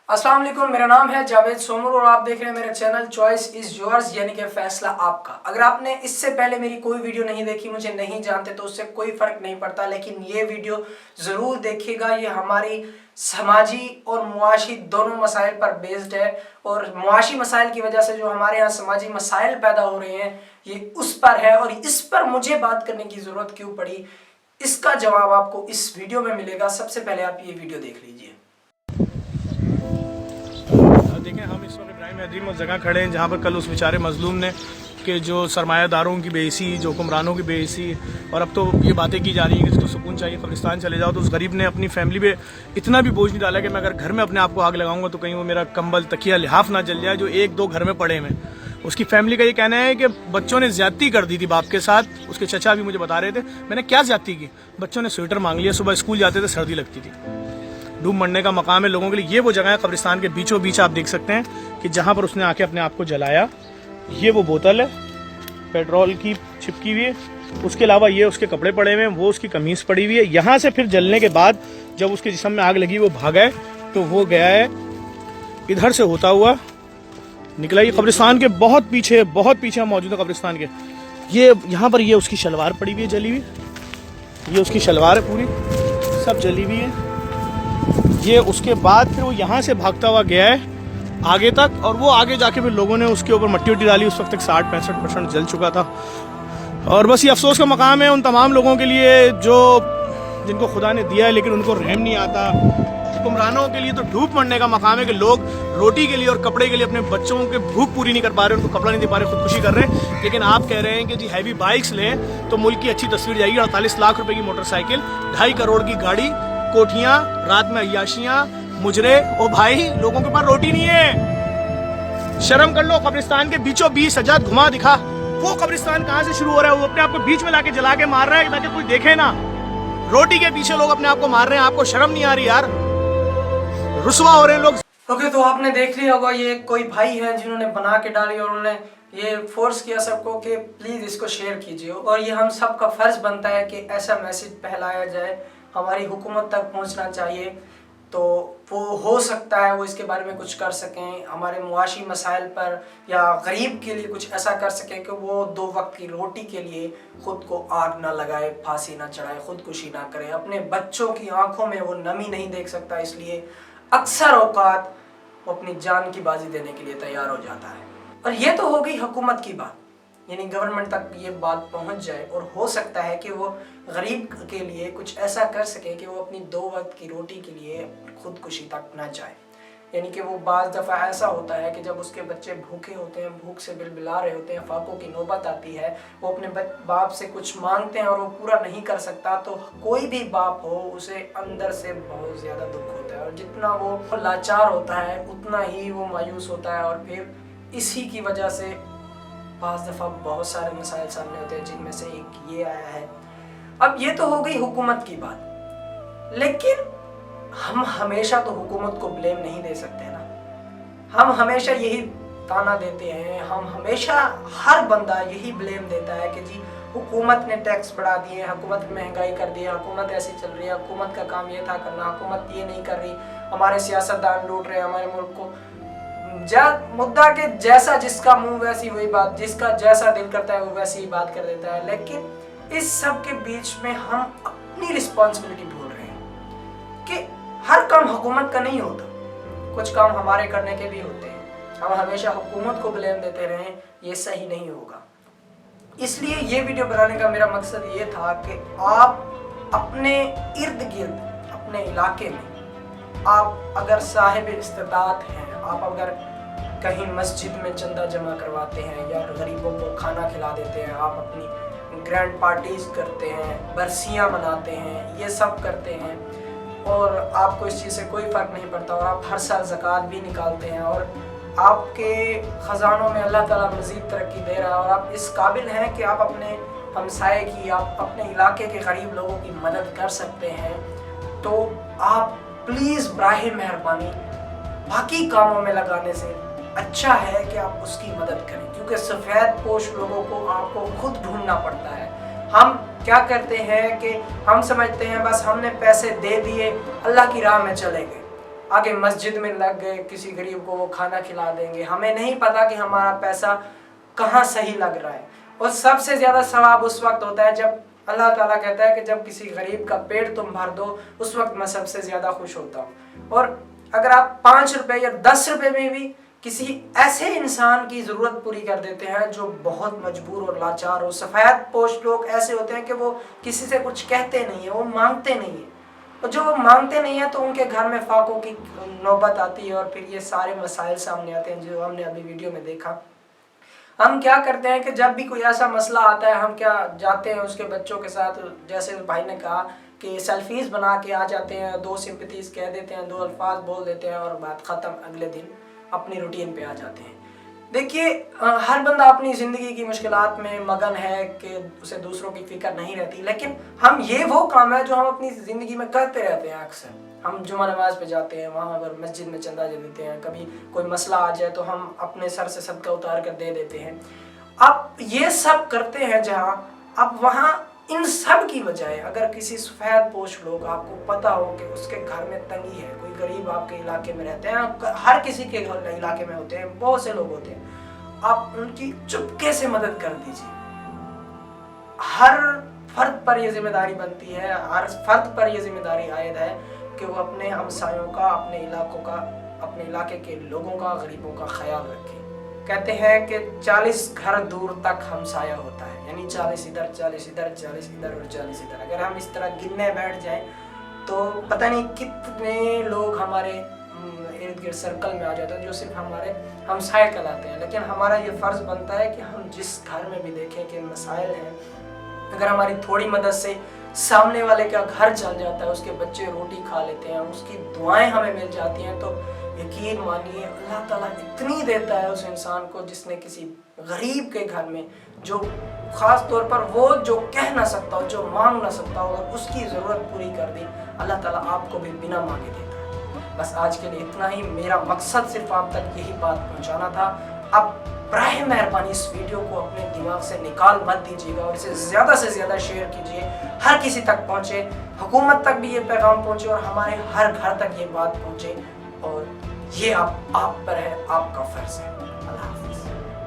अस्सलाम वालेकुम, मेरा नाम है जावेद सोमर और आप देख रहे हैं मेरा चैनल चॉइस इज़ योर्स, यानी कि फैसला आपका। अगर आपने इससे पहले मेरी कोई वीडियो नहीं देखी, मुझे नहीं जानते, तो उससे कोई फ़र्क नहीं पड़ता, लेकिन ये वीडियो ज़रूर देखिएगा। ये हमारी समाजी और मुआशी दोनों मसाइल पर बेस्ड है, और मुआशी मसाइल की वजह से जो हमारे यहाँ समाजी मसाइल पैदा हो रहे हैं ये उस पर है, और इस पर मुझे बात करने की ज़रूरत क्यों पड़ी, इसका जवाब आपको इस वीडियो में मिलेगा। सबसे पहले आप ये वीडियो देख लीजिए। देखें, हम इस वक्त इब्राहिम अजीम उस जगह खड़े हैं जहाँ पर कल उस बेचारे मजलूम ने कि जो सरमायादारों की बेइज्जती, जो हुक्मरानों की बेइज्जती, और अब तो ये बातें की जा रही हैं कि इसको सुकून चाहिए, कब्रिस्तान चले जाओ, तो उस गरीब ने अपनी फैमिली पे इतना भी बोझ नहीं डाला कि मैं अगर घर में अपने आप को आग लगाऊंगा तो कहीं वो मेरा कंबल, तकिया, लिहाफ ना जल जाए, जो एक दो घर में पड़े हुए। उसकी फैमिली का ये कहना है कि बच्चों ने ज्यादती कर दी थी बाप के साथ। उसके चचा भी मुझे बता रहे थे, मैंने क्या ज्यादती की, बच्चों ने स्वेटर मांग लिया, सुबह स्कूल जाते थे सर्दी लगती थी। डूब मरने का मकाम है लोगों के लिए। ये वो जगह है कब्रिस्तान के बीचों बीच, आप देख सकते हैं कि जहाँ पर उसने आके अपने आप को जलाया। ये वो बोतल है पेट्रोल की चिपकी हुई है, उसके अलावा ये उसके कपड़े पड़े हुए हैं, वो उसकी कमीज पड़ी हुई है। यहाँ से फिर जलने के बाद जब उसके जिस्म में आग लगी वो भागा है, तो वो गया है इधर से होता हुआ निकला। ये कब्रिस्तान के बहुत पीछे मौजूद है कब्रिस्तान के। ये यहाँ पर ये उसकी शलवार पड़ी हुई है जली हुई, ये उसकी शलवार है पूरी सब जली हुई है। ये उसके बाद फिर वो यहाँ से भागता हुआ गया है आगे तक, और वो आगे जाके फिर लोगों ने उसके ऊपर मट्टी उट्टी डाली। उस वक्त तक 60-65% जल चुका था। और बस ये अफसोस का मकाम है उन तमाम लोगों के लिए जो जिनको खुदा ने दिया है लेकिन उनको रहम नहीं आता। हुक्मरानों के लिए तो डूब मरने का मकाम है कि लोग रोटी के लिए और कपड़े के लिए अपने बच्चों के भूख पूरी नहीं कर पा रहे, उनको कपड़ा नहीं दे पा रहे, खुदकुशी कर रहे हैं। लेकिन आप कह रहे हैं कि जी हैवी बाइक्स लें तो मुल्क की अच्छी तस्वीर जाएगी। 48 लाख रुपए की मोटरसाइकिल, 2.5 करोड़ की गाड़ी, कोठियां, रात में अय्याशियां, मुजरे। ओ भाई, लोगों के पास रोटी नहीं है, शर्म कर लो। कब्रिस्तान के बीचों बीच सजाद घुमा दिखा, वो कब्रिस्तान कहाँ से शुरू हो रहा है, वो अपने आप को बीच में लाके जला के मार रहा है ताकि कोई देखे ना। रोटी के पीछे लोग अपने आप को मार रहे हैं, आपको शर्म नहीं आ रही यार, रुसवा हो रहे हैं लोग। ओके, तो आपने देख लिया होगा ये कोई भाई है जिन्होंने बना के डाली और उन्होंने ये फोर्स किया सबको कि प्लीज़ इसको शेयर कीजिए, और ये हम सब का फ़र्ज़ बनता है कि ऐसा मैसेज फैलाया जाए, हमारी हुकूमत तक पहुंचना चाहिए, तो वो हो सकता है वो इसके बारे में कुछ कर सकें, हमारे मुआशी मसाइल पर या गरीब के लिए कुछ ऐसा कर सकें कि वो 2 वक्त की रोटी के लिए ख़ुद को आग ना लगाए, फांसी ना चढ़ाए, ख़ुदकुशी ना करे। अपने बच्चों की आंखों में वो नमी नहीं देख सकता, इसलिए अक्सर औकात वो अपनी जान की बाजी देने के लिए तैयार हो जाता है। और ये तो हो गई हुकूमत की बात, यानी गवर्नमेंट तक ये बात पहुंच जाए, और हो सकता है कि वो गरीब के लिए कुछ ऐसा कर सके कि वो अपनी 2 वक्त की रोटी के लिए खुदकुशी तक ना जाए। यानी कि वो बाज़ दफ़ा ऐसा होता है कि जब उसके बच्चे भूखे होते हैं, भूख से बिलबिला रहे होते हैं, फाकों की नौबत आती है, वो अपने बाप से कुछ मांगते हैं और वो पूरा नहीं कर सकता, तो कोई भी बाप हो उसे अंदर से बहुत ज़्यादा दुख होता है, और जितना वो लाचार होता है उतना ही वो मायूस होता है, और फिर इसी की वजह से बाज़ दफ़ा बहुत सारे मसाइल सामने होते हैं, जिनमें से एक ये आया है। अब ये तो हो गई हुकूमत की बात, लेकिन हम हमेशा तो हुकूमत को ब्लेम नहीं दे सकते ना। हम हमेशा यही ताना देते हैं, हम हमेशा हर बंदा यही ब्लेम देता है कि जी हुकूमत ने टैक्स बढ़ा दिए, हुकूमत ने महंगाई कर दी, हुकूमत ऐसी चल रही है, हुकूमत का काम ये था करना, हुकूमत ये नहीं कर रही, हमारे सियासतदान लूट रहे हैं हमारे मुल्क को। मुद्दा के जैसा जिसका मुंह वैसी वही बात, जिसका जैसा दिल करता है वो वैसी ही बात कर देता है। लेकिन इस सब के बीच में हम अपनी रिस्पॉन्सिबिलिटी भूल रहे हैं कि हर काम हुकूमत का नहीं होता, कुछ काम हमारे करने के भी होते हैं। हम हमेशा हुकूमत को ब्लेम देते रहें, ये सही नहीं होगा। इसलिए ये वीडियो बनाने का मेरा मकसद ये था कि आप अपने इर्द गिर्द, अपने इलाके में, आप अगर साहिब इस्तिताअत हैं, आप अगर कहीं मस्जिद में चंदा जमा करवाते हैं या गरीबों को खाना खिला देते हैं, आप अपनी ग्रैंड पार्टीज़ करते हैं, बरसियां मनाते हैं, ये सब करते हैं, और आपको इस चीज़ से कोई फ़र्क नहीं पड़ता, और आप हर साल ज़कात भी निकालते हैं, और आपके ख़जानों में अल्लाह ताला मज़ीद तरक्की दे रहा है, और आप इस काबिल हैं कि आप अपने हमसाये की, आप अपने इलाके के गरीब लोगों की मदद कर सकते हैं, तो आप प्लीज़ बराहे मेहरबानी बाकी कामों में लगाने से अच्छा है कि आप उसकी मदद करें, क्योंकि सफ़ेद पोश लोगों को आपको खुद ढूंढना पड़ता है। हम क्या करते हैं कि हम समझते हैं बस हमने पैसे दे दिए, अल्लाह की राह में चले गए, आगे मस्जिद में लग गए, किसी गरीब को वो खाना खिला देंगे। हमें नहीं पता कि हमारा पैसा कहाँ सही लग रहा है। और सबसे ज़्यादा सवाब उस वक्त होता है जब अल्लाह ताला कहता है कि जब किसी गरीब का पेट तुम भर दो, उस वक्त मैं सबसे ज़्यादा खुश होता हूँ। और अगर आप 5 रुपए या 10 रुपए में भी किसी ऐसे इंसान की ज़रूरत पूरी कर देते हैं जो बहुत मजबूर और लाचार हो। सफ़ेद पोश लोग ऐसे होते हैं कि वो किसी से कुछ कहते नहीं है, वो मांगते नहीं है, और जो वो मांगते नहीं है तो उनके घर में फाकों की नौबत आती है और फिर ये सारे मसाइल सामने आते हैं जो हमने अभी वीडियो में देखा। हम क्या करते हैं कि जब भी कोई ऐसा मसला आता है, हम क्या जाते हैं उसके बच्चों के साथ, जैसे उस भाई ने कहा कि सेल्फीज़ बना के आ जाते हैं, 2 सिंपैथीज़ कह देते हैं, 2 अल्फाज बोल देते हैं और बात ख़त्म, अगले दिन अपनी रूटीन पे आ जाते हैं। देखिए, हर बंदा अपनी ज़िंदगी की मुश्किलात में मगन है कि उसे दूसरों की फ़िक्र नहीं रहती, लेकिन हम ये वो काम है जो हम अपनी ज़िंदगी में करते रहते हैं। अक्सर हम जुमा नमाज पे जाते हैं, वहाँ पर मस्जिद में चंदा दे देते हैं, कभी कोई मसला आ जाए तो हम अपने सर से सदका उतार कर दे देते हैं। अब ये सब करते हैं जहाँ, अब वहाँ इन सब की बजाय अगर किसी सफ़ेद पोश लोग, आपको पता हो कि उसके घर में तंगी है, कोई गरीब आपके इलाके में रहते हैं, हर किसी के इलाके में होते हैं, बहुत से लोग होते हैं, आप उनकी चुपके से मदद कर दीजिए। हर फर्द पर यह जिम्मेदारी बनती है, हर फर्द पर यह जिम्मेदारी आयद है कि वो अपने हमसायों का, अपने इलाकों का, अपने इलाके के लोगों का, गरीबों का ख्याल रखे। कहते हैं कि 40 घर दूर तक हमसाया होता है, यानी 40 इधर, 40 इधर, 40 इधर और 40 इधर। अगर हम इस तरह गिनने बैठ जाएं तो पता नहीं कितने लोग हमारे इर्द गिर्द सर्कल में आ जाते हैं जो सिर्फ हमारे हमसाए कहलाते हैं। लेकिन हमारा ये फ़र्ज़ बनता है कि हम जिस घर में भी देखें कि मसाइल हैं, अगर हमारी थोड़ी मदद से सामने वाले का घर चल जाता है, उसके बच्चे रोटी खा लेते हैं, उसकी दुआएं हमें मिल जाती हैं, तो यकीन मानिए अल्लाह ताला इतनी देता है उस इंसान को जिसने किसी गरीब के घर में, जो ख़ास तौर पर वो जो कह ना सकता हो, जो मांग ना सकता हो, अगर उसकी ज़रूरत पूरी कर दी, अल्लाह ताला आपको भी बिना मांगे देता है। बस आज के लिए इतना ही। मेरा मकसद सिर्फ आप तक यही बात पहुँचाना था। अब बराए मेहरबानी इस वीडियो को अपने दिमाग से निकाल मत दीजिएगा और इसे ज़्यादा से ज़्यादा शेयर कीजिए, हर किसी तक पहुँचे, हुकूमत तक भी ये पैगाम पहुँचे और हमारे हर घर तक ये बात पहुँचे। और ये आप पर है, आपका फ़र्ज़ है।